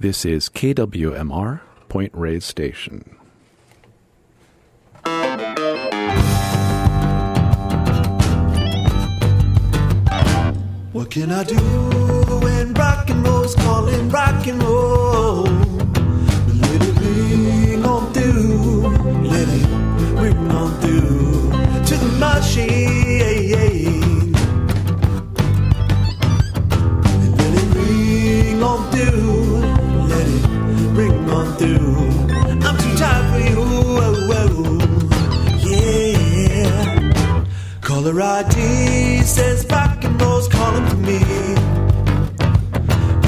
This is KWMR, Pt.Reyes Station. What can I do when rock and roll's calling rock and roll? Let it ring on through, let it ring on through to the machine. Let it ring on through, let it ring on through. I'm too tired for you, yeah. Caller ID says rock and roll's calling for me.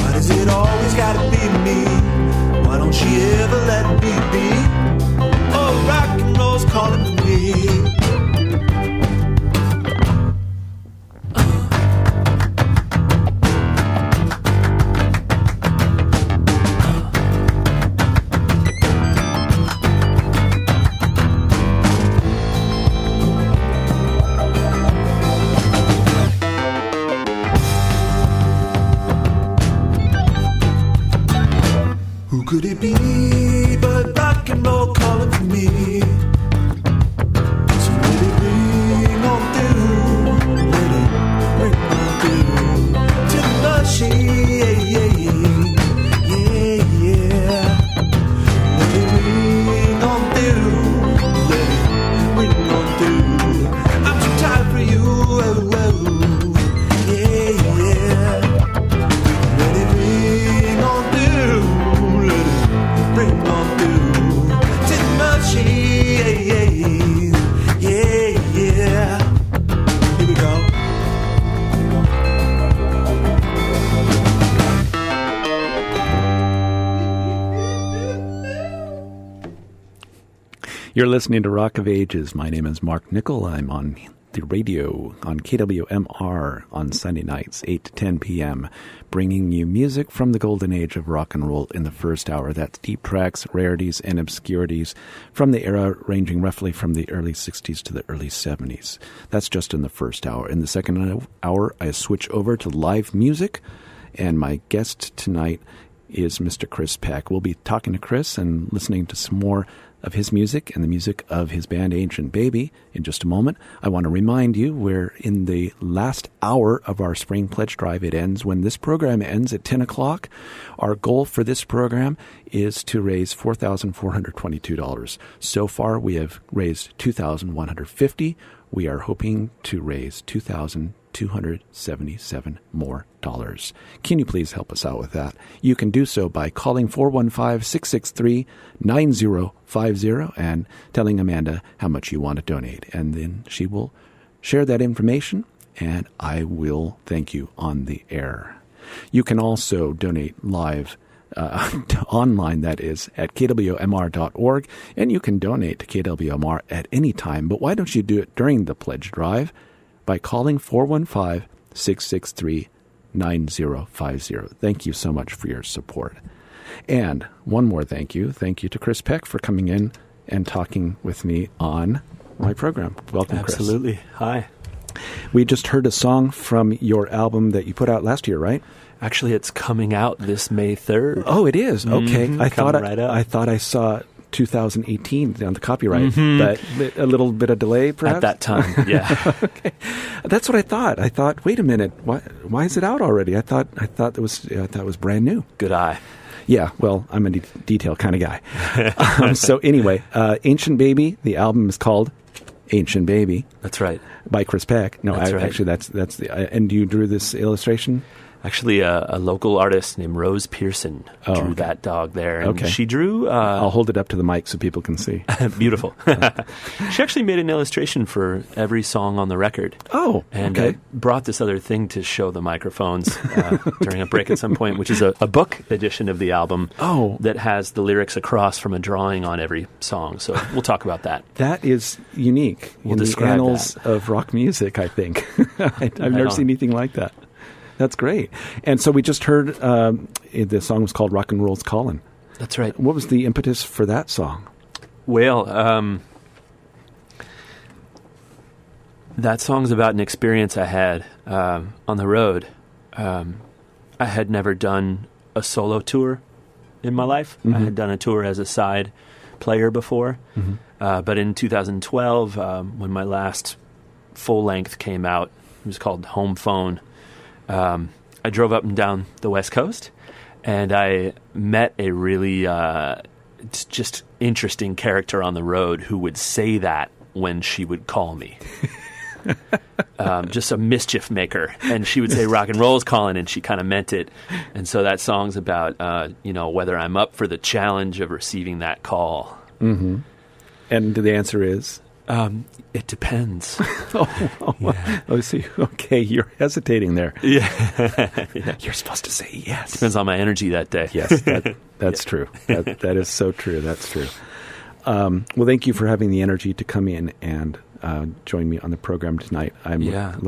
Why does it always gotta be me? Why don't she ever let me be? Oh, rock and roll's calling for me. Could it be but rock and roll calling for me? So let it ring on through, let it ring on through to the machine, yeah. Let it ring on through, let it ring on through. I'm too tired for you, yeah. Let it ring on through. Bring on through to the machine, yeah. Here we go. You're listening to Rock of Ages. My name is Mark Nichol. I'm on the radio on KWMR on Sunday nights, 8 to 10 p.m., bringing you music from the golden age of rock and roll in the first hour. That's deep tracks, rarities, and obscurities from the era ranging roughly from the early 60s to the early 70s. That's just in the first hour. In the second hour, I switch over to live music, and my guest tonight is Mr. Chris Peck. We'll be talking to Chris and listening to some more of his music and the music of his band Ancient Baby in just a moment. I want to remind you we're in the last hour of our Spring Pledge Drive. It ends when this program ends at 10 o'clock. Our goal for this program is to raise $4,422. So far, we have raised $2,150. We are hoping to raise $2,277 more dollars. Can you please help us out with that? You can do so by calling 415-663-9050 and telling Amanda how much you want to donate. And then she will share that information, and I will thank you on the air. You can also donate live online, that is, at KWMR.org, and you can donate to KWMR at any time. But why don't you do it during the pledge drive by calling 415-663-9050. Thank you so much for your support. And one more thank you. Thank you to Chris Peck for coming in and talking with me on my program. Welcome, Chris. Absolutely. Hi. We just heard a song from your album that you put out last year, right? Actually, it's coming out this May 3rd. Oh, it is? Okay. Mm-hmm. I thought I saw 2018 on the copyright, but a little bit of delay, perhaps? At that time, yeah. Okay. That's what I thought. I thought, wait a minute, why is it out already? I thought it was brand new. Good eye. Yeah, well, I'm a detail kind of guy. So anyway, Ancient Baby, the album is called Ancient Baby. That's right. By Chris Peck. No, right. Actually, that's the. And you drew this illustration? Actually, a local artist named Rose Pearson drew that dog there. And she drew... I'll hold it up to the mic so people can see. Beautiful. She actually made an illustration for every song on the record. Oh, and okay. Brought this other thing to show the microphones during a break at some point, which is a book edition of the album that has the lyrics across from a drawing on every song. So we'll talk about that. That is unique in the annals of rock music, I think. I've never seen anything like that. That's great. And so we just heard the song was called Rock and Roll's Callin'. That's right. What was the impetus for that song? Well, that song's about an experience I had on the road. I had never done a solo tour in my life. I had done a tour as a side player before, but in 2012, when my last full length came out, it was called Home Phone. I drove up and down the West Coast, and I met a really just interesting character on the road who would say that when she would call me. Just a mischief maker, and she would say rock and roll's calling, and she kind of meant it. And so that song's about whether I'm up for the challenge of receiving that call. And the answer is it depends. Oh, see, okay, you're hesitating there. Yeah. You're supposed to say yes. Depends on my energy that day. Yes, that's true. That is so true. That's true. Well, thank you for having the energy to come in and join me on the program tonight. I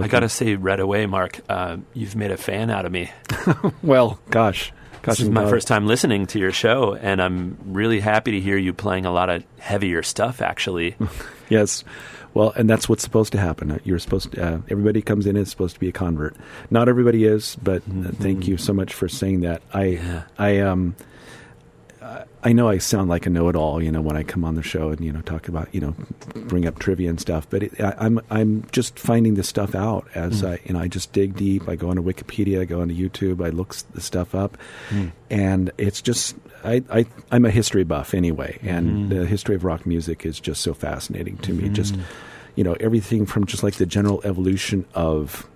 got to say right away, Mark, you've made a fan out of me. Well, gosh. This is my first time listening to your show, and I'm really happy to hear you playing a lot of heavier stuff, actually. Yes. Well, and that's what's supposed to happen. You're supposed to, everybody comes in is supposed to be a convert. Not everybody is, but thank you so much for saying that. I know I sound like a know-it-all, when I come on the show and, talk about, bring up trivia and stuff, but I'm just finding this stuff out as I just dig deep. I go onto Wikipedia, I go onto YouTube, I look the stuff up, and it's just, I'm a history buff anyway, and the history of rock music is just so fascinating to me. Just, everything from just like the general evolution of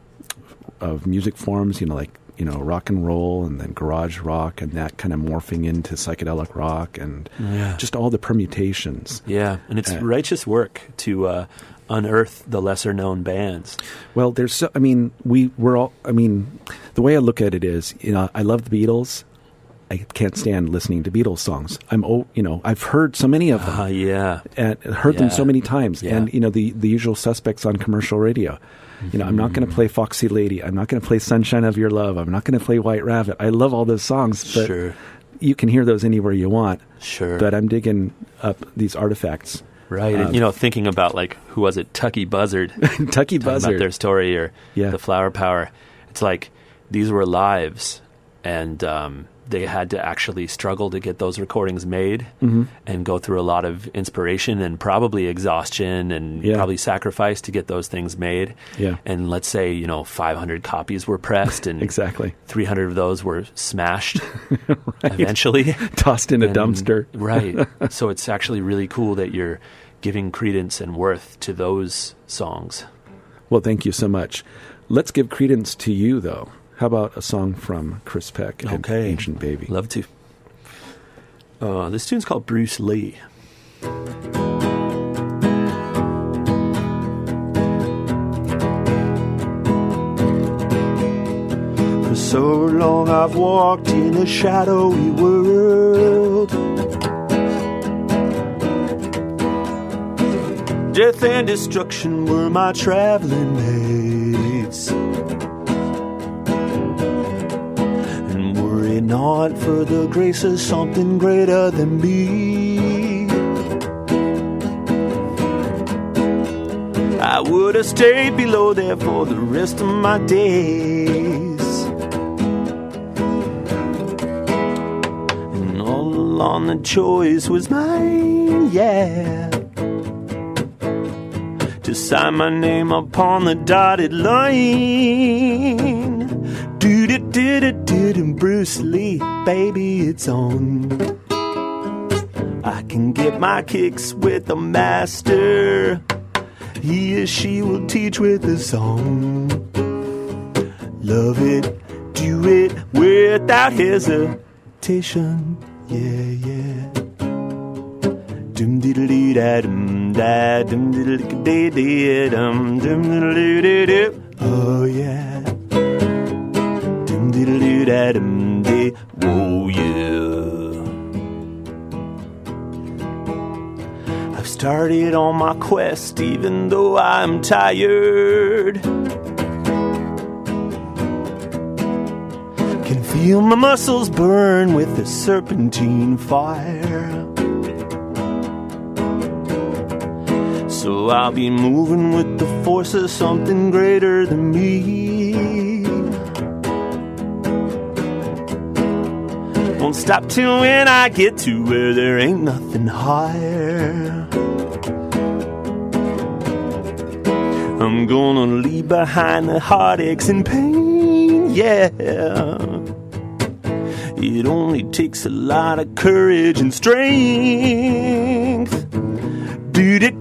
music forms, rock and roll and then garage rock and that kind of morphing into psychedelic rock and just all the permutations. Yeah, and it's righteous work to unearth the lesser known bands. Well, the way I look at it is, I love the Beatles. I can't stand listening to Beatles songs. I've heard so many of them. And heard them so many times. Yeah. And, the usual suspects on commercial radio. I'm not going to play Foxy Lady. I'm not going to play Sunshine of Your Love. I'm not going to play White Rabbit. I love all those songs, but you can hear those anywhere you want. Sure. But I'm digging up these artifacts. Right. And, thinking about, who was it? Tucky Buzzard. Tucky Buzzard. About their story or the Flower Power. It's like these were lives, and they had to actually struggle to get those recordings made and go through a lot of inspiration and probably exhaustion and probably sacrifice to get those things made. Yeah. And let's say, 500 copies were pressed and exactly 300 of those were smashed eventually. Tossed in a dumpster. Right. So it's actually really cool that you're giving credence and worth to those songs. Well, thank you so much. Let's give credence to you, though. How about a song from Chris Peck and Ancient Baby? Love to. This tune's called Bruce Lee. For so long I've walked in a shadowy world. Death and destruction were my traveling mates. Not for the grace of something greater than me. I would have stayed below there for the rest of my days. And all along the choice was mine, to sign my name upon the dotted line. And Bruce Lee, baby, it's on. I can get my kicks with a master. He or she will teach with a song. Love it, do it without hesitation. Yeah. Dum diddle dee da dum da dum diddle dee dee dum dum diddle dee dee. Oh yeah. Whoa, yeah. I've started on my quest even though I'm tired. Can feel my muscles burn with the serpentine fire. So I'll be moving with the force of something greater than me. Won't stop till when I get to where there ain't nothing higher. I'm gonna leave behind the heartaches and pain, yeah. It only takes a lot of courage and strength. Did it,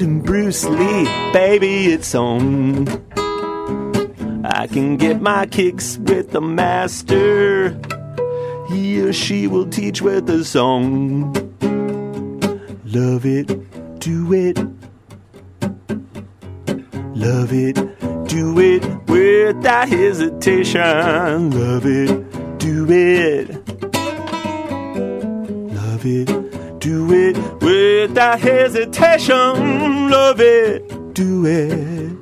and Bruce Lee, baby, it's on. I can get my kicks with the master. He or she will teach with a song. Love it, do it. Love it, do it without hesitation. Love it, do it. Love it, do it without hesitation. Love it, do it.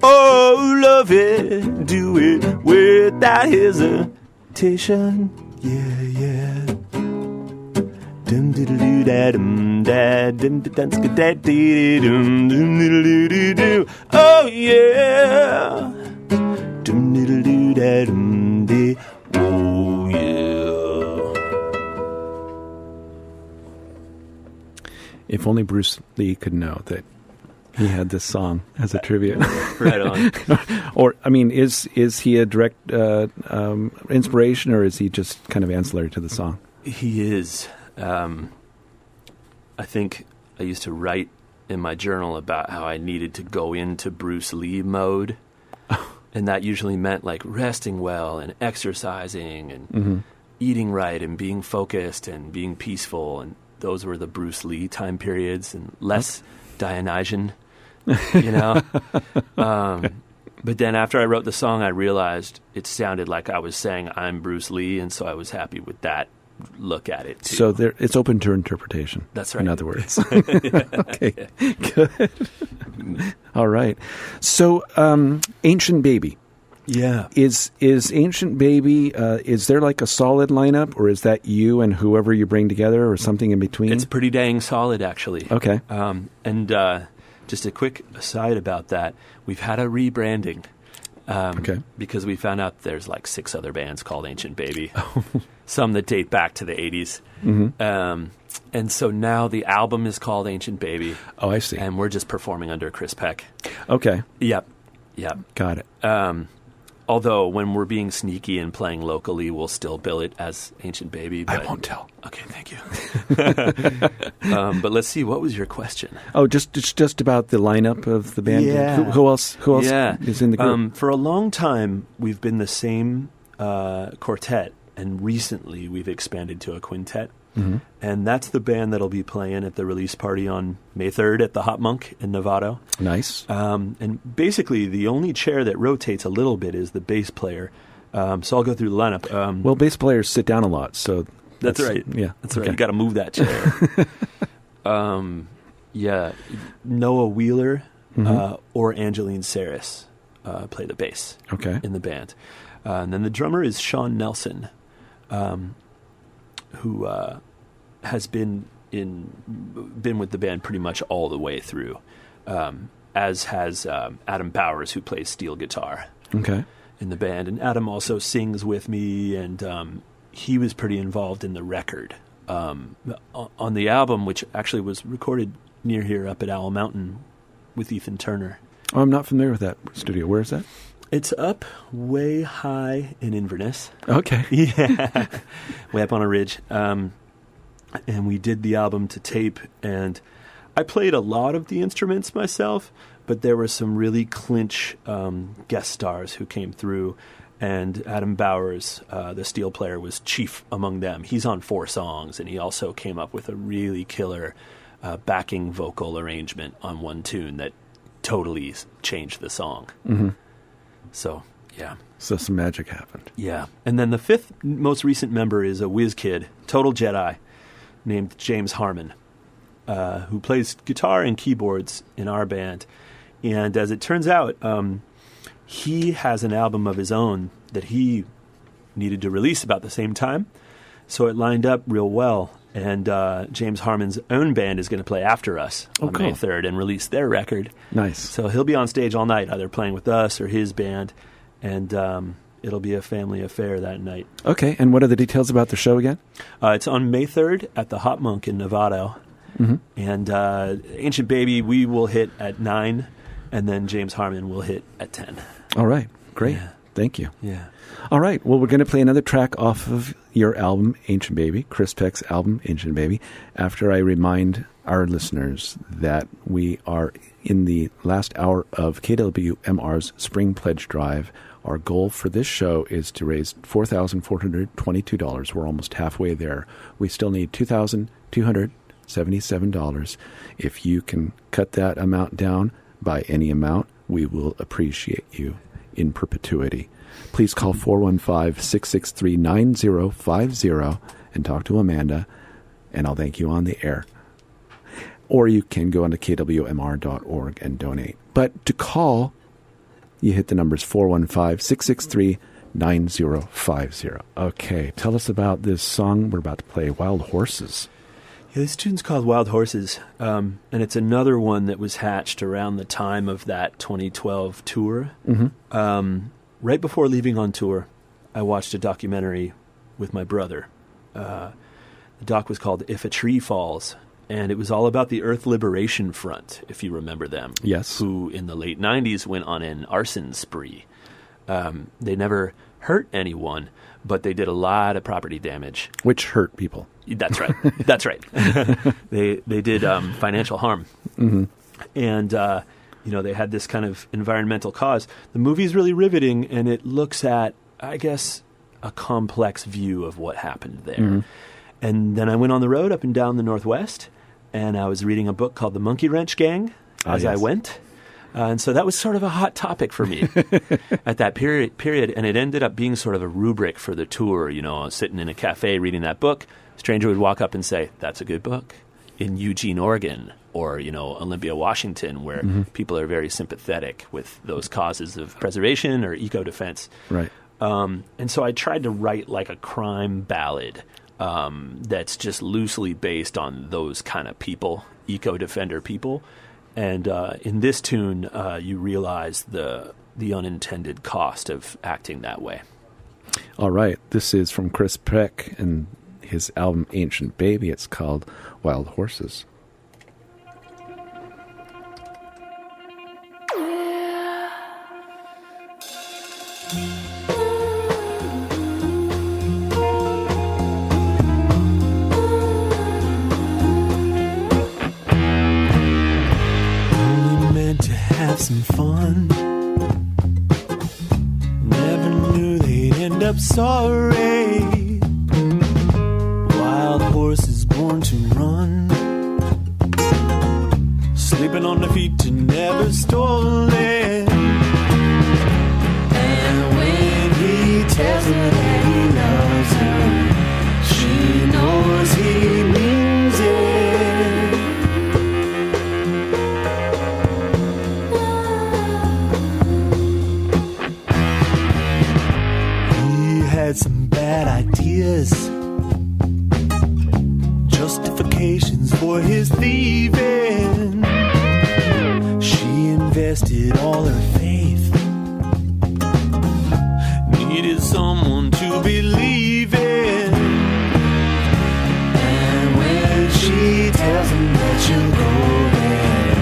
Oh, love it, do it without hesitation. Yeah, yeah. Dum diddle da dum da dum da dum da dee dum dum diddle doo. Oh yeah. Dum diddle da dum dee. Oh yeah. If only Bruce Lee could know that he had this song as a tribute. Right on. Or, I mean, is he a direct inspiration, or is he just kind of ancillary to the song? He is. I think I used to write in my journal about how I needed to go into Bruce Lee mode. And that usually meant like resting well and exercising and eating right and being focused and being peaceful. And those were the Bruce Lee time periods, and less Dionysian, you know. But then after I wrote the song, I realized it sounded like I was saying I'm Bruce Lee, and so I was happy with that look at it too. So it's open to interpretation. That's right. In other words. Okay, good. All right. So, Ancient Baby. Yeah. Is Ancient Baby, is there like a solid lineup, or is that you and whoever you bring together, or something in between? It's pretty dang solid, actually. Okay. And just a quick aside about that, we've had a rebranding. Okay. Because we found out there's like 6 other bands called Ancient Baby. Some that date back to the 80s. Mm-hmm. And so now the album is called Ancient Baby. Oh, I see. And we're just performing under Chris Peck. Okay. Yep. Got it. Although when we're being sneaky and playing locally, we'll still bill it as Ancient Baby. But, I won't tell. Okay, thank you. But let's see, what was your question? Oh, just about the lineup of the band. Yeah. Who else is in the group? For a long time, we've been the same quartet, and recently we've expanded to a quintet. Mm-hmm. And that's the band that'll be playing at the release party on May 3rd at the Hot Monk in Novato. Nice. And basically, the only chair that rotates a little bit is the bass player. So I'll go through the lineup. Well, bass players sit down a lot, so... That's right. Yeah. That's right. You got to move that chair. Yeah. Noah Wheeler or Angeline Saris play the bass in the band. And then the drummer is Sean Nelson, who has been with the band pretty much all the way through, as has Adam Bowers, who plays steel guitar in the band. And Adam also sings with me, and he was pretty involved in the record. On the album, which actually was recorded near here up at Owl Mountain with Ethan Turner. Oh, I'm not familiar with that studio. Where is that? It's up way high in Inverness. Okay. Yeah. Way up on a ridge. And we did the album to tape, and I played a lot of the instruments myself, but there were some really clinch guest stars who came through, and Adam Bowers, the steel player, was chief among them. He's on 4 songs, and he also came up with a really killer backing vocal arrangement on one tune that totally changed the song. Mm-hmm. So, yeah. So some magic happened. Yeah. And then the 5th most recent member is a whiz kid, total Jedi, named James Harmon, who plays guitar and keyboards in our band. And as it turns out, he has an album of his own that he needed to release about the same time. So it lined up real well. And James Harmon's own band is going to play after us on May 3rd and release their record. Nice. So he'll be on stage all night, either playing with us or his band. And it'll be a family affair that night. Okay, and what are the details about the show again? It's on May 3rd at the Hot Monk in Novato. And Ancient Baby, we will hit at 9, and then James Harmon will hit at 10. All right, great. Yeah. Thank you. Yeah. All right, well, we're going to play another track off of your album, Ancient Baby, Chris Peck's album, Ancient Baby, after I remind our listeners that we are in the last hour of KWMR's Spring Pledge Drive. Our goal for this show is to raise $4,422. We're almost halfway there. We still need $2,277. If you can cut that amount down by any amount, we will appreciate you in perpetuity. Please call 415-663-9050 and talk to Amanda, and I'll thank you on the air. Or you can go onto kwmr.org and donate. But to call, you hit the numbers 415-663-9050. Okay, tell us about this song we're about to play, Wild Horses. Yeah, this tune's called Wild Horses, and it's another one that was hatched around the time of that 2012 tour. Right before leaving on tour, I watched a documentary with my brother. The doc was called If a Tree Falls, and it was all about the Earth Liberation Front, if you remember them. Yes. Who, in the late 90s, went on an arson spree. They never hurt anyone, but they did a lot of property damage. Which hurt people. That's right. That's right. They did financial harm. And, they had this kind of environmental cause. The movie's really riveting, and it looks at, I guess, a complex view of what happened there. And then I went on the road up and down the Northwest, and I was reading a book called The Monkey Wrench Gang as I went. And so that was sort of a hot topic for me at that period. And it ended up being sort of a rubric for the tour. Sitting in a cafe reading that book, a stranger would walk up and say, "That's a good book," in Eugene, Oregon, or, Olympia, Washington, where people are very sympathetic with those causes of preservation or eco-defense. Right. And so I tried to write like a crime ballad that's just loosely based on those kind of people, eco-defender people. And in this tune, you realize the unintended cost of acting that way. All right. This is from Chris Peck and his album Ancient Baby. It's called Wild Horses. Some fun. Never knew they'd end up sorry. Wild horses born to run, sleeping on their feet to never stolen. And when he tells her that he loves her, she knows he means it. Had some bad ideas, justifications for his thieving. She invested all her faith, needed someone to believe in. And when she tells him that she'll go there,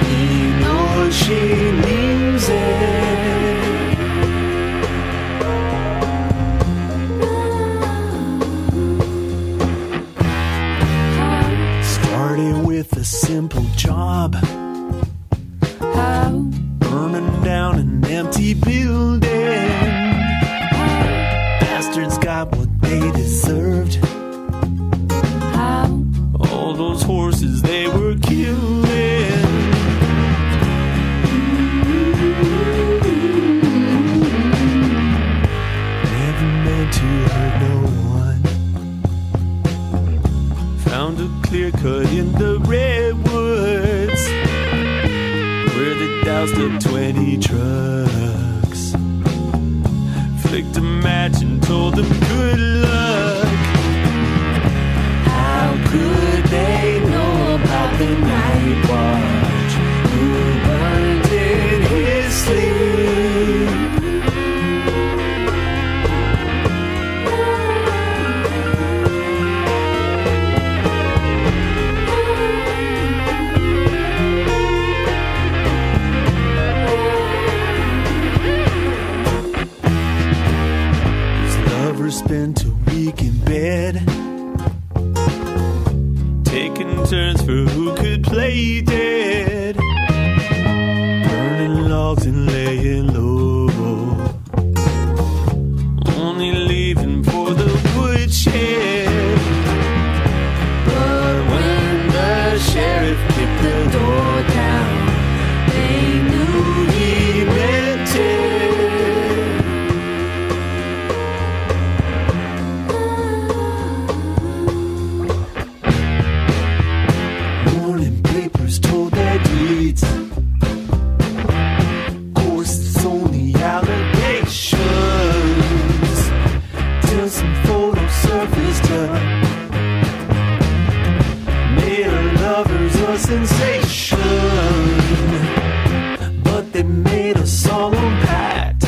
he knows she means it. A simple job, burning down an empty building. Bastards got what they deserved. All those horses they were killing. Never meant to hurt no one. Found a clear cut in the redwoods where they doused up 20 trucks, flicked a match and told them good luck. How could they know about the night watch who burned in his sleep? until weak in bed, taking turns for who could play dead, burning logs and laying low, only leaving for the woodshed. But when the sheriff kicked the door down, they knew he meant it. Morning papers told their deeds. Course, it's only allegations till some photo surfaced up, made our lovers a sensation. But they made a solemn pact.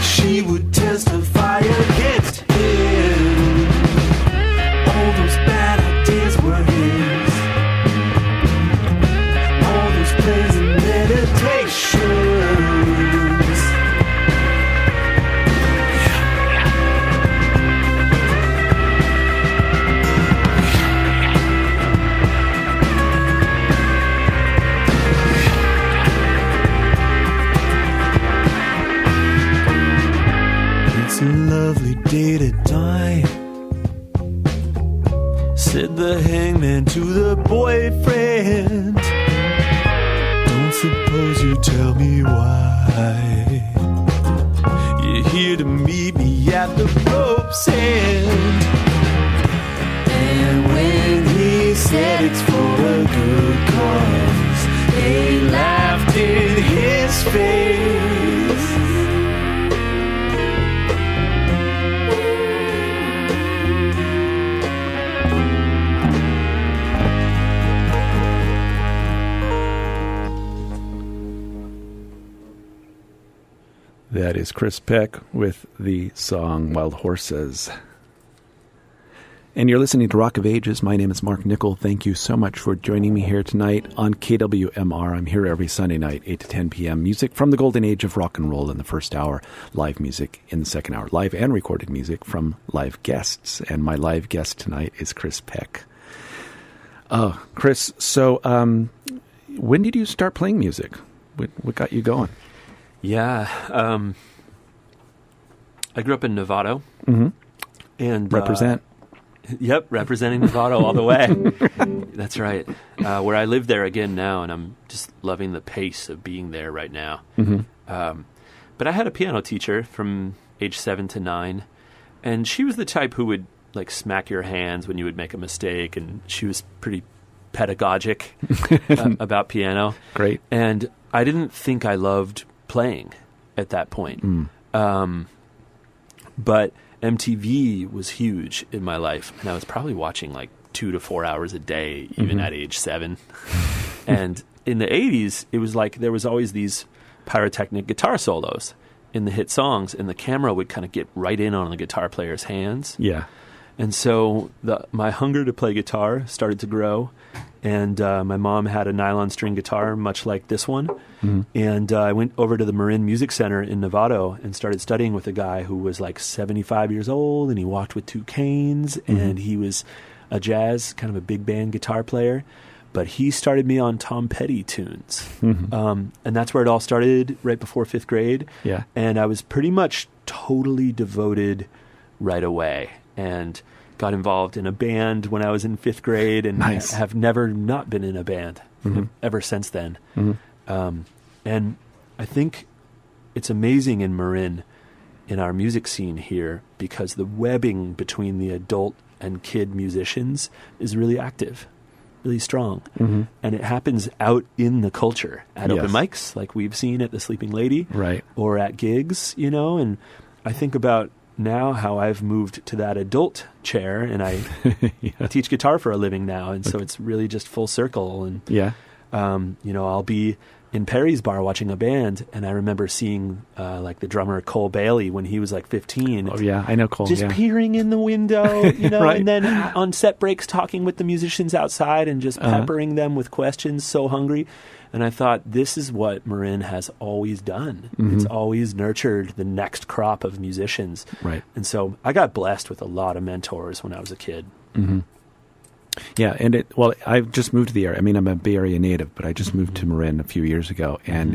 She would testify against him. All those bad ideas were his. All those plans and meditations. It's a lovely day to die, said the hangman to the boyfriend. Don't suppose you tell me why you're here to meet me at the rope's end. And when he said it's for a good cause, they laughed in his face. That is Chris Peck with the song Wild Horses. And you're listening to Rock of Ages. My name is Mark Nichol. Thank you so much for joining me here tonight on KWMR. I'm here every Sunday night, 8 to 10 p.m. Music from the golden age of rock and roll in the first hour. Live music in the second hour. Live and recorded music from live guests. And my live guest tonight is Chris Peck. Chris, so when did you start playing music? What got you going? Yeah. I grew up in Novato. Mm-hmm. And represent. Yep, representing Novato all the way. That's right. Where I live there again now, and I'm just loving the pace of being there right now. Mm-hmm. But I had a piano teacher from age 7 to 9, and she was the type who would like smack your hands when you would make a mistake, and she was pretty pedagogic about piano. Great. And I didn't think I loved playing at that point. But MTV was huge in my life, and I was probably watching like 2 to 4 hours a day, even at age 7. And in the 80s, it was like there was always these pyrotechnic guitar solos in the hit songs, and the camera would kind of get right in on the guitar player's hands. Yeah. And so my hunger to play guitar started to grow, and my mom had a nylon string guitar, much like this one. Mm-hmm. And I went over to the Marin Music Center in Novato and started studying with a guy who was like 75 years old, and he walked with 2 canes, and he was a jazz, kind of a big band guitar player. But he started me on Tom Petty tunes. And that's where it all started, right before 5th grade. Yeah. And I was pretty much totally devoted right away, and got involved in a band when I was in 5th grade, and have never not been in a band ever since then. And I think it's amazing in Marin, in our music scene here, because the webbing between the adult and kid musicians is really active, really strong. And it happens out in the culture at open mics, like we've seen at the Sleeping Lady, right, or at gigs, you know. And I think about now how I've moved to that adult chair, and I teach guitar for a living now, and so it's really just full circle. And you know, I'll be in Perry's bar watching a band, and I remember seeing like the drummer Cole Bailey when he was like 15. Oh yeah, I know Cole. Just peering in the window, Right. and then on set breaks talking with the musicians outside and just peppering them with questions, so hungry. And I thought, this is what Marin has always done. Mm-hmm. It's always nurtured the next crop of musicians. Right. And so I got blessed with a lot of mentors when I was a kid. Mm-hmm. Yeah, and I've just moved to the area. I mean, I'm a Bay Area native, but I just moved to Marin a few years ago, and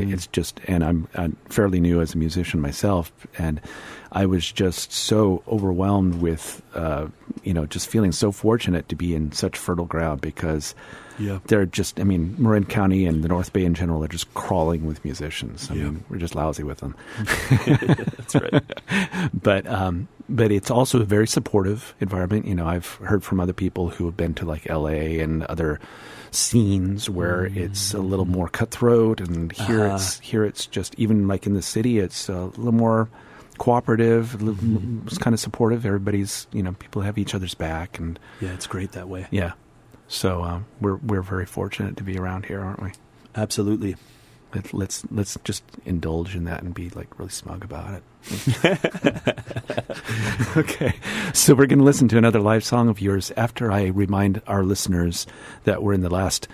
I'm fairly new as a musician myself, and I was just so overwhelmed with, just feeling so fortunate to be in such fertile ground because they're just, Marin County and the North Bay in general are just crawling with musicians. I mean, we're just lousy with them. That's right. But it's also a very supportive environment. I've heard from other people who have been to like LA and other scenes where it's a little more cutthroat, and here it's just, even like in the city, it's a little more cooperative, it's kind of supportive. Everybody's, people have each other's back, and yeah, it's great that way. Yeah. So we're very fortunate to be around here, aren't we? Absolutely. Let's just indulge in that and be like really smug about it. Okay, so we're going to listen to another live song of yours after I remind our listeners that we're in the last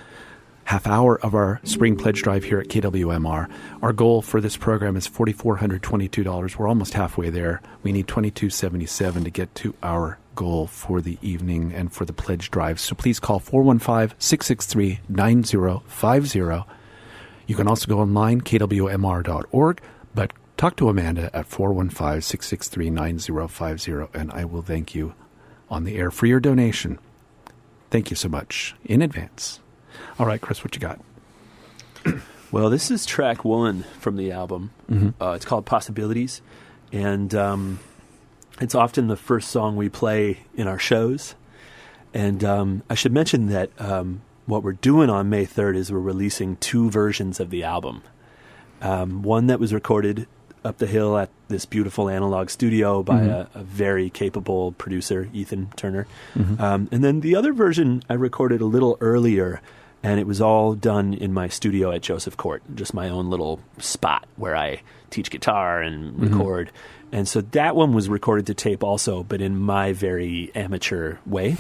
half hour of our spring pledge drive here at KWMR. Our goal for this program is $4,422. We're almost halfway there. We need $2,277 to get to our goal for the evening and for the pledge drive. So please call 415-663-9050. You can also go online, kwmr.org, but talk to Amanda at 415-663-9050, and I will thank you on the air for your donation. Thank you so much in advance. All right, Chris, what you got? Well, this is track 1 from the album. It's called Possibilities, and it's often the first song we play in our shows. And I should mention that what we're doing on May 3rd is we're releasing 2 versions of the album. One that was recorded up the hill at this beautiful analog studio by a very capable producer, Ethan Turner. And then the other version I recorded a little earlier, and it was all done in my studio at Joseph Court, just my own little spot where I teach guitar and record. And so that one was recorded to tape also, but in my very amateur way.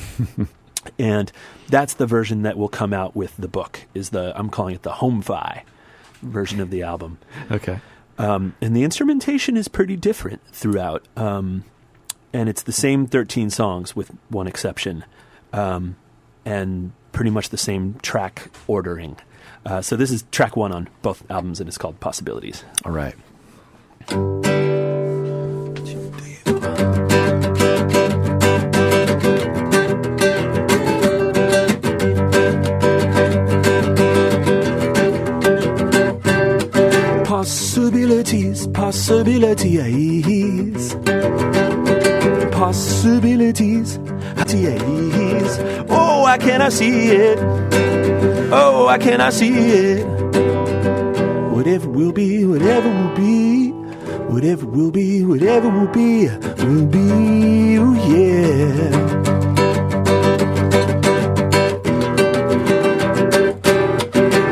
And that's the version that will come out with the book, I'm calling it the home-fi version of the album. Okay. And the instrumentation is pretty different throughout. And it's the same 13 songs with one exception. And pretty much the same track ordering. So this is track 1 on both albums, and it's called Possibilities. All right. Possibilities, possibilities, possibilities, possibilities. Oh, why can't I see it? Oh, why can't I see it? Whatever will be, whatever will be, whatever will be, whatever will be, will be, oh yeah.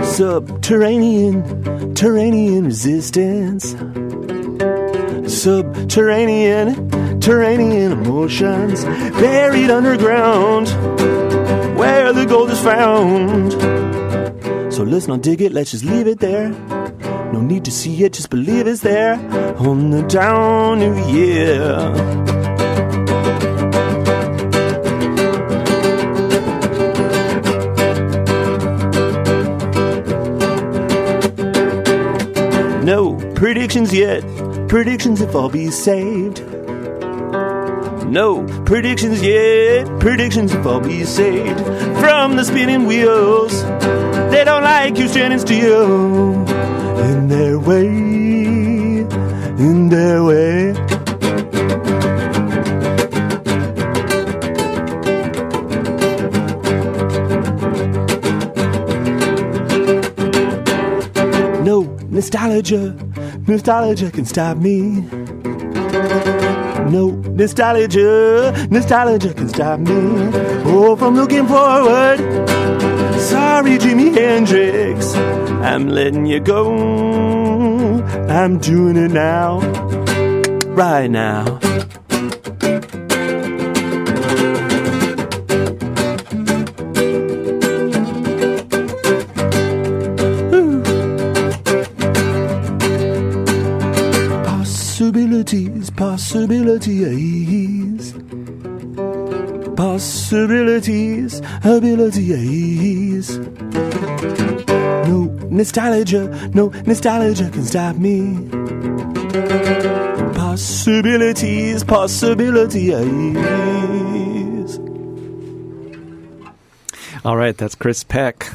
Subterranean resistance, subterranean emotions, buried underground, where the gold is found. So let's not dig it, let's just leave it there. No need to see it, just believe it's there. On the down, oh yeah. No predictions yet, predictions if I'll be saved. No predictions yet, predictions if I'll be saved from the spinning wheels. They don't like you standing still in their way, in their way. No nostalgia can stop me. No nostalgia can stop me. Oh, from looking forward, Sorry, Jimi Hendrix, I'm letting you go. I'm doing it now, right now. Possibilities, possibilities, abilities. No nostalgia can stop me. Possibilities, possibilities. All right, that's Chris Peck,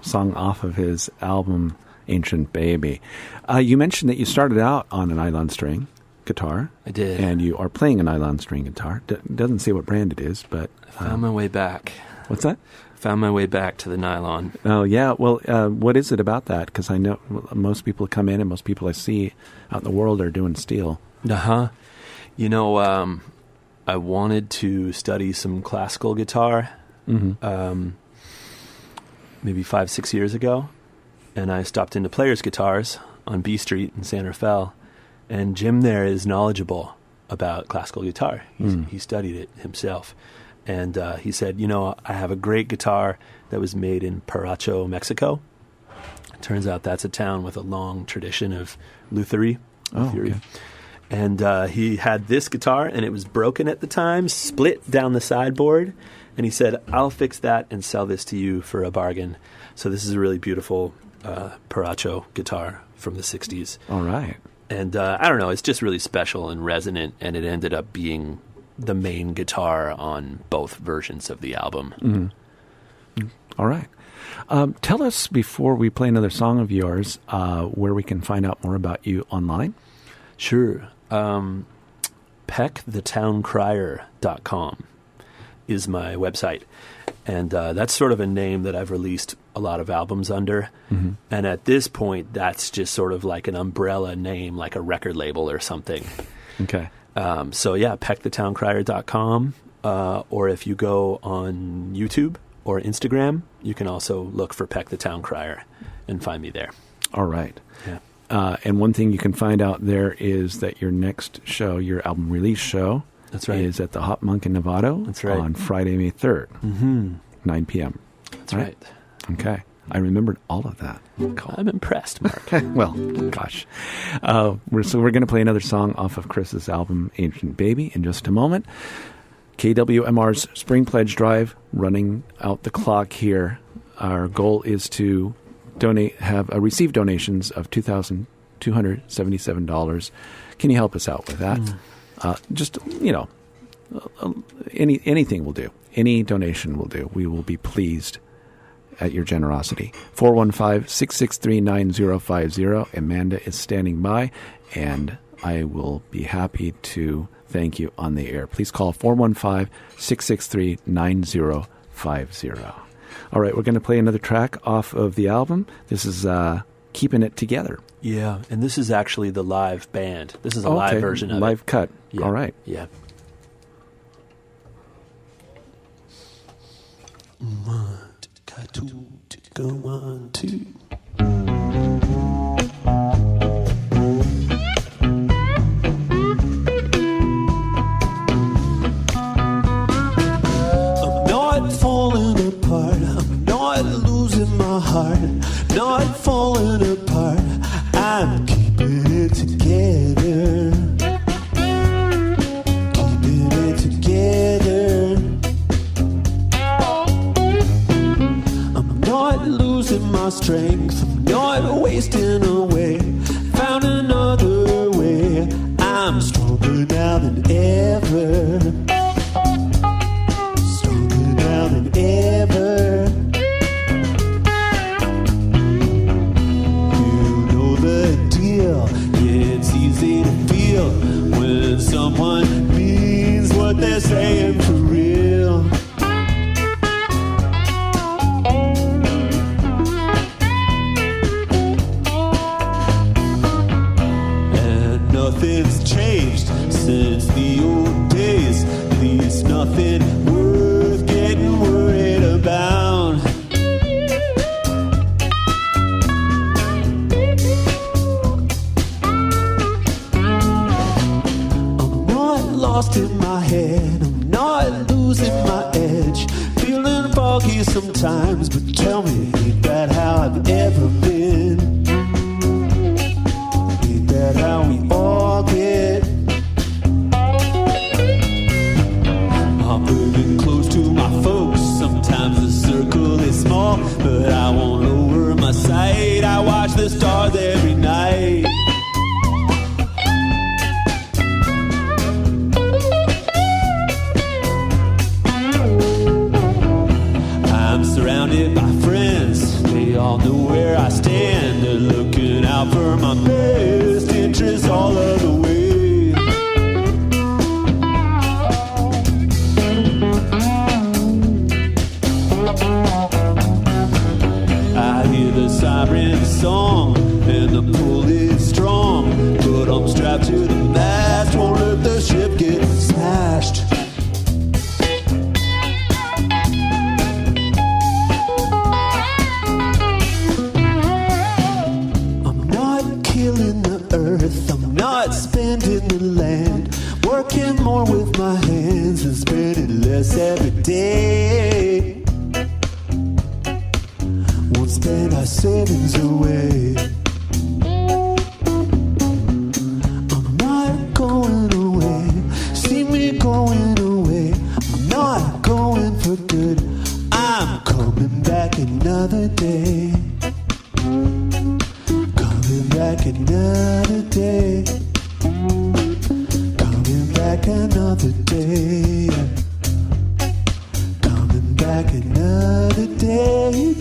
song off of his album Ancient Baby. You mentioned that you started out on an nylon string guitar. I did. And you are playing a nylon string guitar. Doesn't say what brand it is, but... I found my way back. What's that? Found my way back to the nylon. Oh, yeah. Well, what is it about that? Because I know most people come in and most people I see out in the world are doing steel. Uh-huh. You know, I wanted to study some classical guitar maybe 5-6 years ago. And I stopped into Players Guitars on B Street in San Rafael. And Jim there is knowledgeable about classical guitar. He studied it himself. And he said, you know, I have a great guitar that was made in Paracho, Mexico. It turns out that's a town with a long tradition of lutherie. Okay. And he had this guitar, and it was broken at the time, split down the sideboard. And he said, I'll fix that and sell this to you for a bargain. So this is a really beautiful Paracho guitar from the 60s. All right. And I don't know, it's just really special and resonant, and it ended up being the main guitar on both versions of the album. Mm-hmm. All right. Tell us, before we play another song of yours, where we can find out more about you online. Sure. PeckTheTownCrier.com is my website. And that's sort of a name that I've released a lot of albums under. Mm-hmm. And at this point, that's just sort of like an umbrella name, like a record label or something. Okay. So yeah, PeckTheTownCrier.com. Or if you go on YouTube or Instagram, you can also look for Peck the Town Crier and find me there. All right. Yeah. And one thing you can find out there is that your next show, your album release show, that's right, is at the Hot Monk in Novato. That's right. On Friday, May 3rd, 9 p.m. That's right. Okay. I remembered all of that. Cool. I'm impressed, Mark. Well, gosh. We're going to play another song off of Chris's album, Ancient Baby, in just a moment. KWMR's Spring Pledge Drive, running out the clock here. Our goal is to receive donations of $2,277. Can you help us out with that? Just, anything will do. Any donation will do. We will be pleased at your generosity. 415-663-9050. Amanda is standing by, and I will be happy to thank you on the air. Please call 415-663-9050. All right, we're going to play another track off of the album. This is Keeping It Together. Yeah, and this is actually the live band. This is a live version of it. Live cut. Yeah. All right. Yeah. 1, 2, 1, 2. I'm not falling apart. I'm not losing my heart. Not falling apart. I'm keeping it together. Keeping it together. I'm not losing my strength. I'm not wasting away. Found another way. I'm stronger now than ever. Stronger now than ever. It's easy to feel when someone means what they're saying for real. And nothing's changed since the old days. At least nothing worth getting worried about. losing my edge, feeling foggy sometimes, but tell me, ain't that how I've ever been? Ain't that how we all get? I'm moving close to my folks, sometimes the circle is small, but I won't lower my sight, I watch the stars every night. Surrounded by friends, they all know where I stand. They're looking out for my best interests all of the way. I hear the siren song, and the pull is strong, but I'm strapped to the mast, won't let the ship get smashed. I'm not spending the land, working more with my hands and spending less every day. Won't spend our savings away. I'm not going away, see me going away. I'm not going for good, I'm coming back another day. Back another day, coming back another day, coming back another day.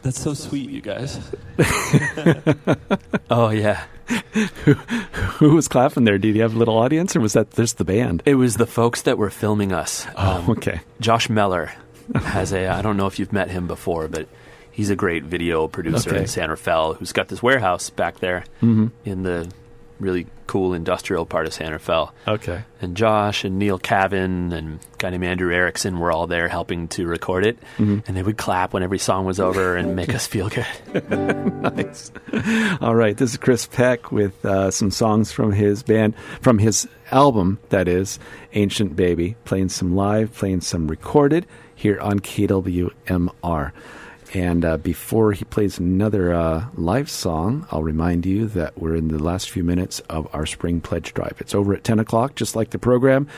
That's so sweet, you guys. Oh, yeah. Who was clapping there? Did you have a little audience, or was that just the band? It was the folks that were filming us. Oh, okay. Josh Meller has I don't know if you've met him before, but he's a great video producer in San Rafael who's got this warehouse back there in the really cool industrial part of San Rafael. Okay. And Josh and Neil Cavan and a guy named Andrew Erickson were all there helping to record it. And they would clap when every song was over and make us feel good. Nice. All right. This is Chris Peck with some songs from his band, from his album, that is, Ancient Baby, playing some live, playing some recorded here on KWMR. And before he plays another live song, I'll remind you that we're in the last few minutes of our Spring Pledge Drive. It's over at 10 o'clock, just like the program.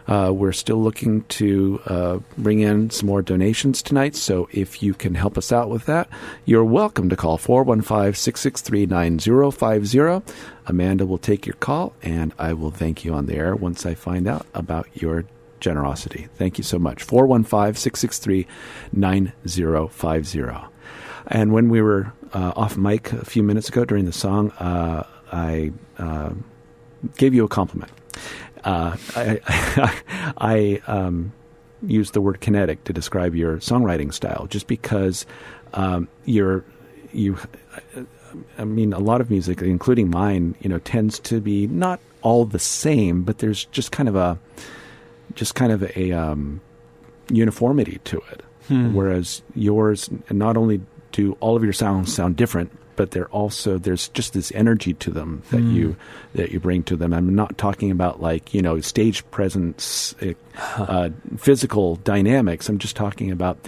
We're still looking to bring in some more donations tonight, so if you can help us out with that, you're welcome to call 415-663-9050. Amanda will take your call, and I will thank you on the air once I find out about your generosity. Thank you so much. 415-663-9050. And when we were off mic a few minutes ago during the song, I gave you a compliment. I used the word kinetic to describe your songwriting style, just because you're I mean, a lot of music, including mine, tends to be not all the same, but there's just kind of a uniformity to it. Whereas yours, not only do all of your sounds sound different, but there's just this energy to them that you bring to them. I'm not talking about stage presence, physical dynamics. I'm just talking about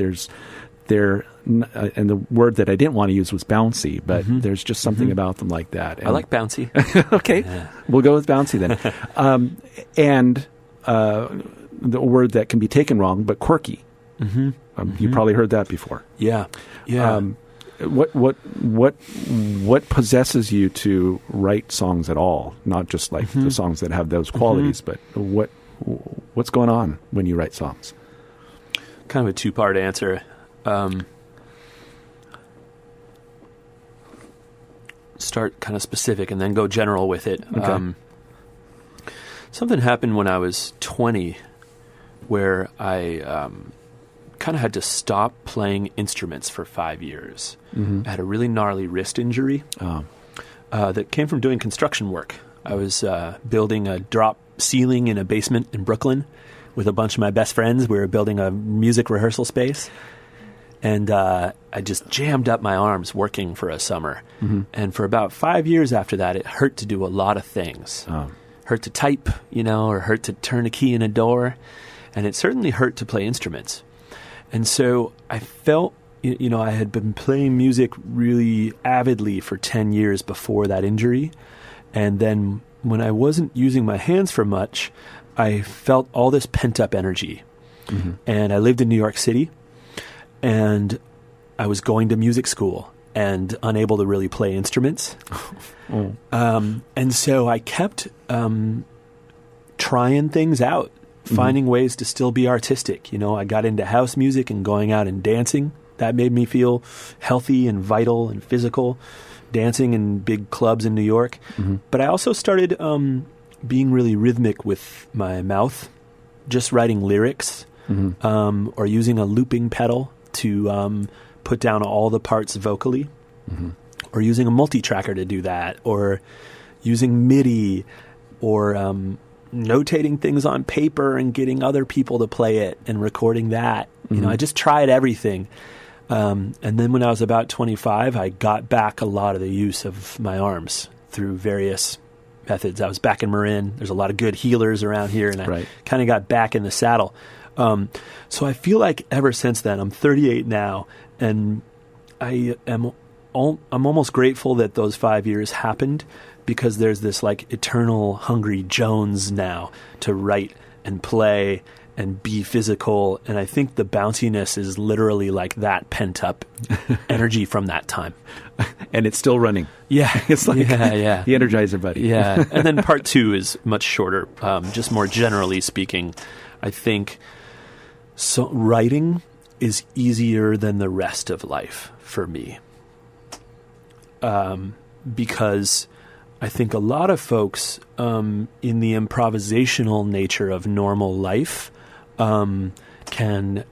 and the word that I didn't want to use was bouncy, but there's just something about them like that. And I like bouncy. Okay, yeah. We'll go with bouncy then. And the word that can be taken wrong, but quirky. You probably heard that before. Yeah, yeah. What possesses you to write songs at all? Not just like the songs that have those qualities, but what's going on when you write songs? Kind of a two-part answer. Start kind of specific and then go general with it. Okay. Something happened when I was 20 where I kind of had to stop playing instruments for 5 years. I had a really gnarly wrist injury that came from doing construction work. I was building a drop ceiling in a basement in Brooklyn with a bunch of my best friends. We were building a music rehearsal space. And I just jammed up my arms working for a summer. And for about 5 years after that, it hurt to do a lot of things. Hurt to type, or hurt to turn a key in a door. And it certainly hurt to play instruments. And so I felt, I had been playing music really avidly for 10 years before that injury. And then when I wasn't using my hands for much, I felt all this pent-up energy. And I lived in New York City. And I was going to music school and unable to really play instruments. And so I kept trying things out, finding ways to still be artistic. I got into house music and going out and dancing. That made me feel healthy and vital and physical, dancing in big clubs in New York. But I also started being really rhythmic with my mouth, just writing lyrics or using a looping pedal to put down all the parts vocally, or using a multi-tracker to do that, or using MIDI, or notating things on paper and getting other people to play it and recording that. I just tried everything. And then when I was about 25, I got back a lot of the use of my arms through various methods. I was back in Marin. There's a lot of good healers around here, and I kind of got back in the saddle. So I feel like ever since then, I'm 38 now, and I'm almost grateful that those 5 years happened, because there's this eternal hungry Jones now to write and play and be physical. And I think the bounciness is literally like that pent up energy from that time. And it's still running. Yeah. It's like the Energizer Buddy. Yeah. And then part two is much shorter. Just more generally speaking, I think writing is easier than the rest of life for me. Because I think a lot of folks in the improvisational nature of normal life can,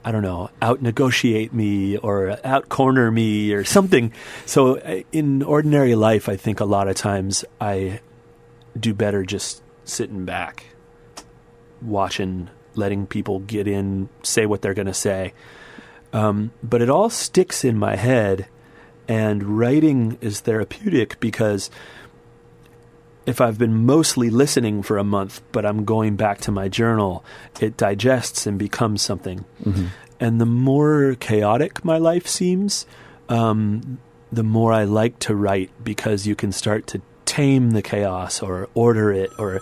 out-negotiate me or out-corner me or something. So in ordinary life, I think a lot of times I do better just sitting back, watching, letting people get in, say what they're going to say. But it all sticks in my head, and writing is therapeutic because if I've been mostly listening for a month, but I'm going back to my journal, it digests and becomes something. And the more chaotic my life seems, the more I like to write, because you can start to tame the chaos or order it or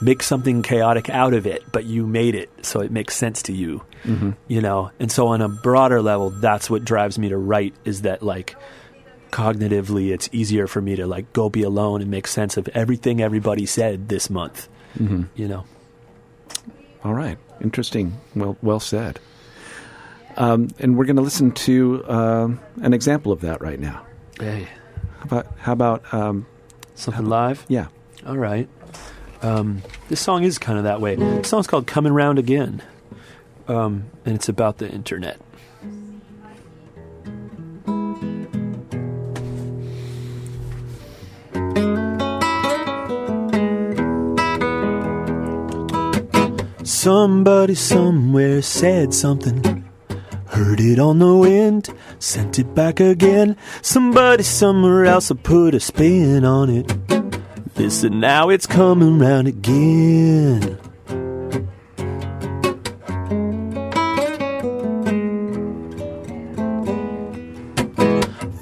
make something chaotic out of it, but you made it, so it makes sense to you, And so on a broader level, that's what drives me to write, is that cognitively, it's easier for me to go be alone and make sense of everything everybody said this month, All right. Interesting. Well said. And we're going to listen to an example of that right now. Hey. How about something live? Yeah. All right. This song is kind of that way. The song's called Coming Round Again, and it's about the internet. Somebody somewhere said something, heard it on the wind, sent it back again. Somebody somewhere else will put a spin on it. Listen, now it's coming round again.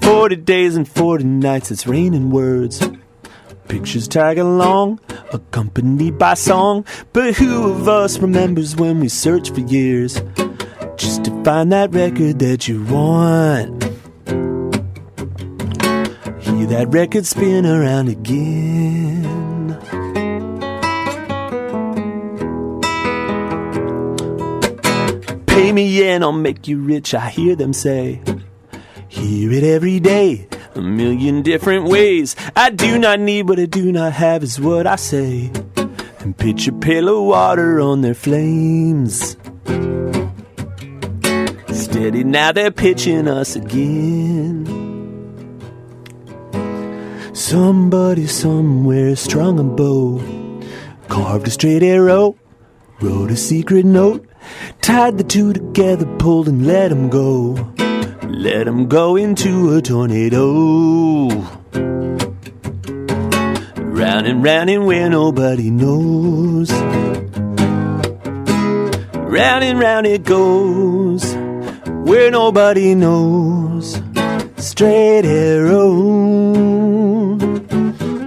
"40 days and 40 nights, it's raining words. Pictures tag along, accompanied by song. But who of us remembers when we search for years just to find that record that you want? Hear that record spin around again. Pay me and I'll make you rich," I hear them say. Hear it every day, a million different ways. I do not need what I do not have is what I say. And pitch a pail of water on their flames. Steady, now they're pitching us again. Somebody somewhere strung a bow, carved a straight arrow, wrote a secret note, tied the two together, pulled and let them go. Let them go into a tornado. Round and where nobody knows. Round it goes, where nobody knows. Straight arrow.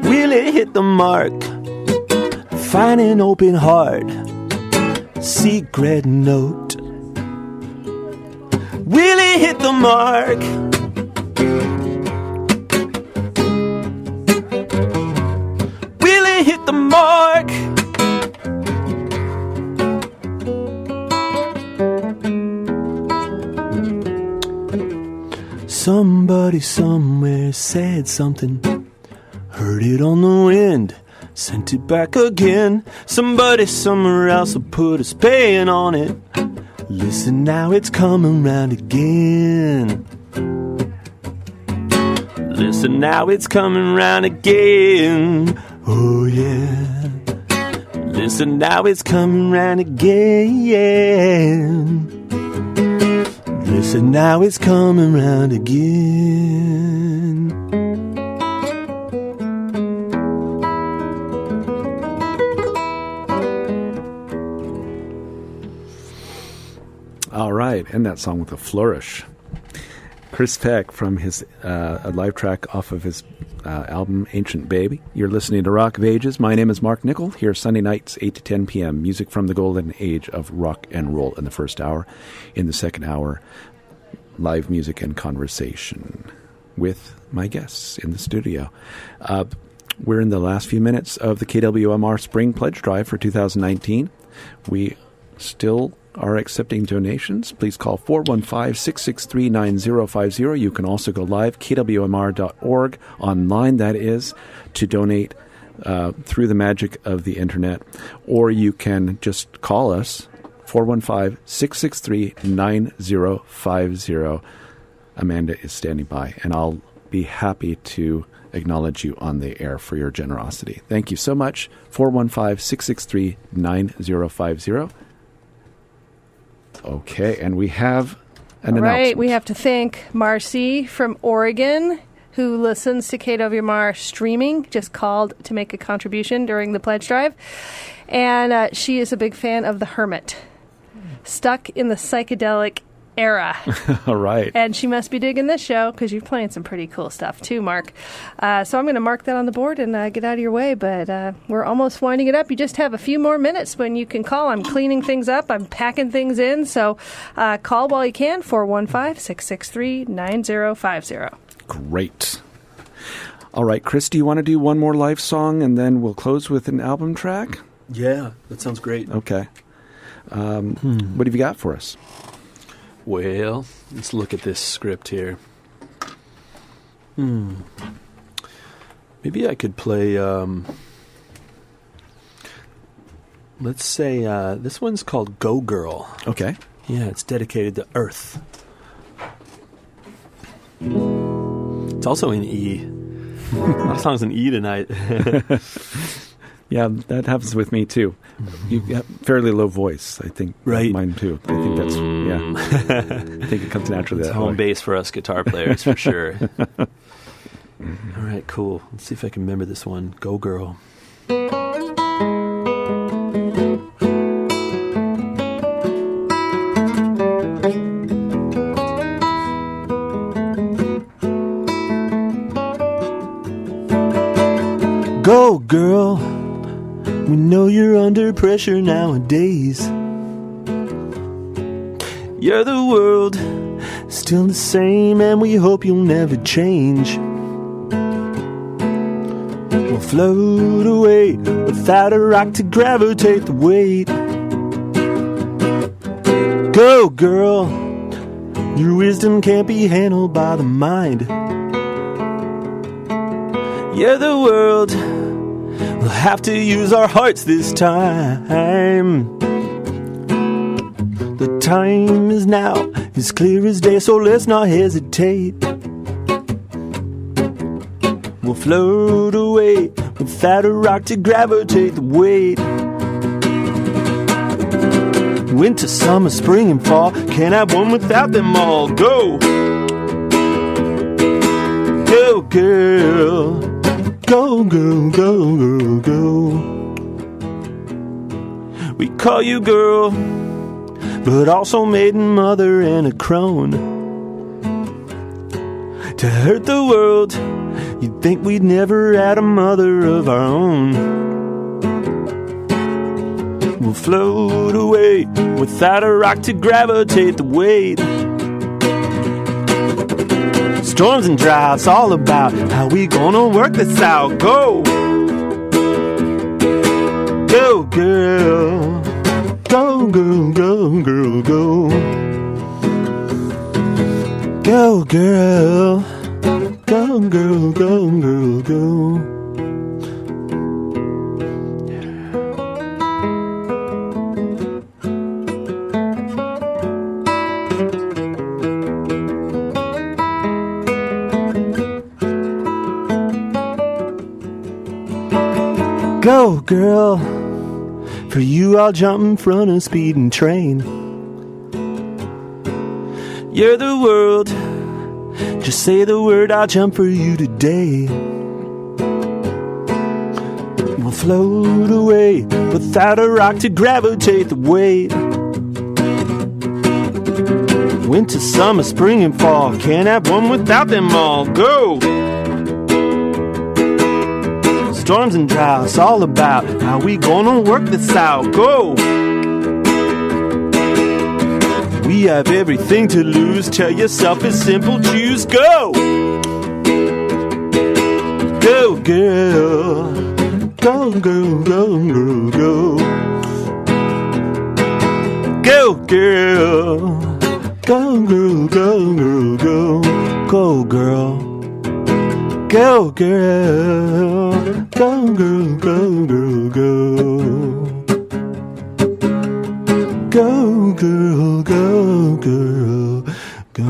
Will it hit the mark? Find an open heart. Secret note. Will it hit the mark? Will it hit the mark? Somebody somewhere said something, heard it on the wind, sent it back again. Somebody somewhere else will put a spin on it. Listen, now it's coming round again. Listen, now it's coming round again. Oh yeah. Listen, now it's coming round again. Listen, now it's coming round again. All right, end that song with a flourish. Chris Peck from his a live track off of his album Ancient Baby. You're listening to Rock of Ages. My name is Mark Nichol. Here Sunday nights, 8 to 10 p.m. Music from the golden age of rock and roll in the first hour. In the second hour, live music and conversation with my guests in the studio. We're in the last few minutes of the KWMR Spring Pledge Drive for 2019. We still are accepting donations. Please call 415-663-9050. You can also go live, kwmr.org, online, that is, to donate through the magic of the internet. Or you can just call us, 415-663-9050. Amanda is standing by, and I'll be happy to acknowledge you on the air for your generosity. Thank you so much. 415-663-9050. Okay, and we have an announcement. Right, we have to thank Marcy from Oregon, who listens to KWMR streaming, just called to make a contribution during the pledge drive. And she is a big fan of The Hermit, stuck in the psychedelic era. All right. And she must be digging this show because you're playing some pretty cool stuff too, Mark. So I'm going to mark that on the board and get out of your way, but we're almost winding it up. You just have a few more minutes when you can call. I'm cleaning things up. I'm packing things in. So call while you can, 415-663-9050. Great. All right, Chris, do you want to do one more live song and then we'll close with an album track? Yeah, that sounds great. Okay. What have you got for us? Well, let's look at this script here. Maybe I could play, let's say, this one's called Go Girl. Okay. Yeah, it's dedicated to Earth. It's also in E. A lot of songs in E tonight. Yeah, that happens with me too. You have fairly low voice, I think. Right. Mine too. I think that's, yeah. I think it comes naturally It's that home way. base for us guitar players, for sure. All right, cool. Let's see if I can remember this one. Go, girl. Go, girl. We know you're under pressure nowadays. You're the world, still the same, and we hope you'll never change. We'll float away without a rock to gravitate the weight. Go, girl. Your wisdom can't be handled by the mind. You're the world. We'll have to use our hearts this time. The time is now, as clear as day, so let's not hesitate. We'll float away without a rock to gravitate the weight. Winter, summer, spring, and fall, can't have one without them all. Go! Go, girl. Go, go, go, go, go. We call you girl, but also maiden, mother, and a crone. To hurt the world, you'd think we'd never had a mother of our own. We'll float away without a rock to gravitate the weight. Storms and droughts, all about how we gonna work this out. Go! Go, girl. Go, girl, go, girl, go. Go, girl. Go, girl, go, girl, go. Go, girl. For you, I'll jump in front of a speeding train. You're the world. Just say the word, I'll jump for you today. We'll float away without a rock to gravitate the weight. Winter, summer, spring, and fall, can't have one without them all. Go! Storms and droughts, all about how we gonna work this out. Go! We have everything to lose. Tell yourself it's simple, choose. Go! Go, girl. Go, girl, go, girl, go. Go, girl. Go, girl, go, girl, go. Go, girl. Go, girl. Go, girl, go, girl, go. Go, girl, go, girl, go.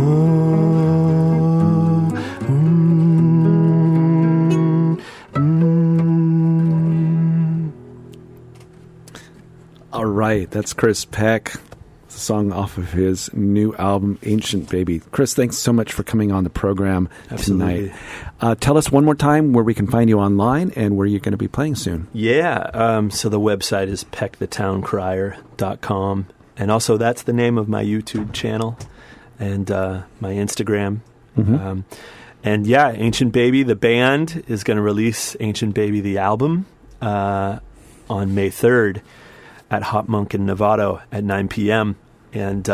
All right, that's Chris Peck. It's a song off of his new album, Ancient Baby. Chris, thanks so much for coming on the program Absolutely. tonight. Tell us one more time where we can find you online and where you're going to be playing soon. Yeah, so the website is peckthetowncrier.com. And also that's the name of my YouTube channel and my Instagram. Mm-hmm. And yeah, Ancient Baby, the band, is going to release Ancient Baby, the album, on May 3rd at Hot Monk in Novato at 9 p.m. And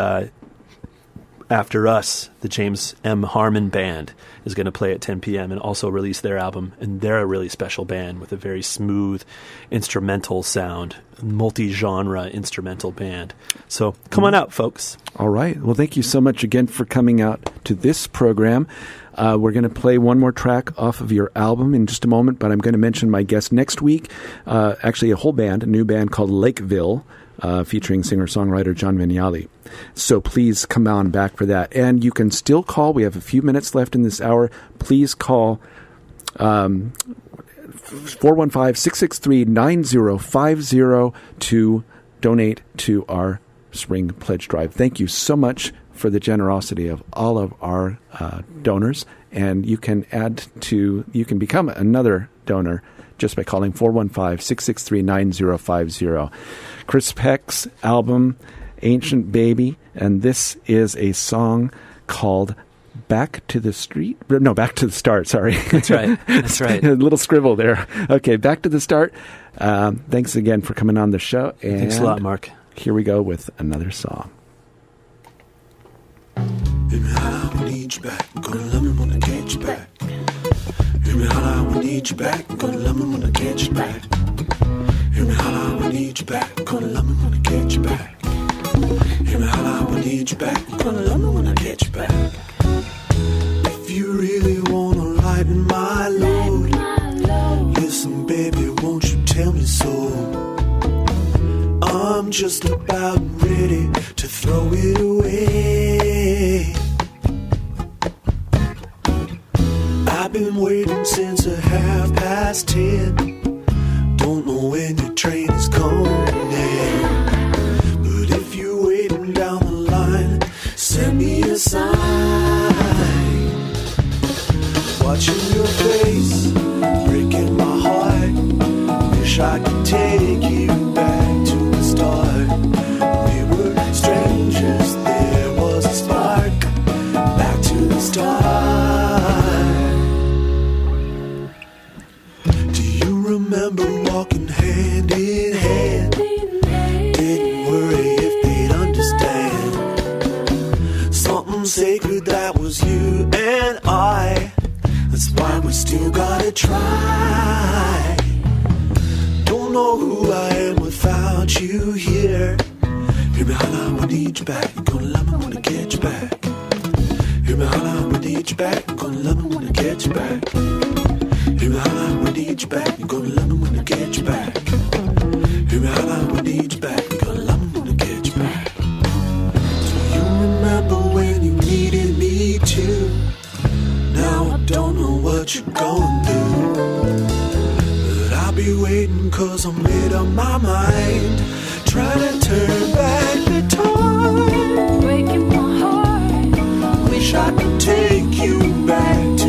after us, the James M. Harmon Band is going to play at 10 p.m. and also release their album. And they're a really special band with a very smooth instrumental sound, multi-genre instrumental band. So come on out, folks. All right. Well, thank you so much again for coming out to this program. We're going to play one more track off of your album in just a moment, but I'm going to mention my guest next week. Actually, a whole band, a new band called Lakeville, featuring singer-songwriter John Vignali. So please come on back for that. And you can still call. We have a few minutes left in this hour. Please call 415-663-9050 to donate to our spring pledge drive. Thank you so much for the generosity of all of our donors. And you can become another donor just by calling 415-663-9050. Chris Peck's album, Ancient Baby, and this is a song called Back to the Start, sorry. That's right. That's right. A little scribble there. Okay, Back to the Start. Thanks again for coming on the show. And thanks a lot, Mark. Here we go with another song. Hear me holla, I need you back. Gonna love me when I get you back. Hear me holla, I need you back. Gonna love me when I get you back. Hear me holla, I need you back. Gonna love me when I get you back. Hear me holla, I need you back. Gonna love me when I get you back. If you really wanna lighten my load, listen, baby, won't you tell me so? I'm just about ready to throw it away. I've been waiting since 10:30. Don't know when your train is coming. But if you're waiting down the line, send me a sign. Watching your face, breaking my heart. Wish I could take you back to the start. We were strangers, there was a spark. Back to the start. Do you remember walking hand in hand? Didn't worry if they'd understand. Something sacred, that was you and I. That's why we still gotta try. Don't know who I am without you here. Hear me holla, I need you back. Gonna love me when I get you back. Hear me holla, I need you back. Gonna love me when I get you back. Hear me holla, I need you back. Gonna love me when I get you back. Hear me holla, I need you back. Gonna love me when I get you back. Do you remember when you needed me too? Now I don't know what you're going through, but I'll be waiting 'cause I'm made up my mind. Trying to turn back the time, breaking my heart. Wish I could take you back to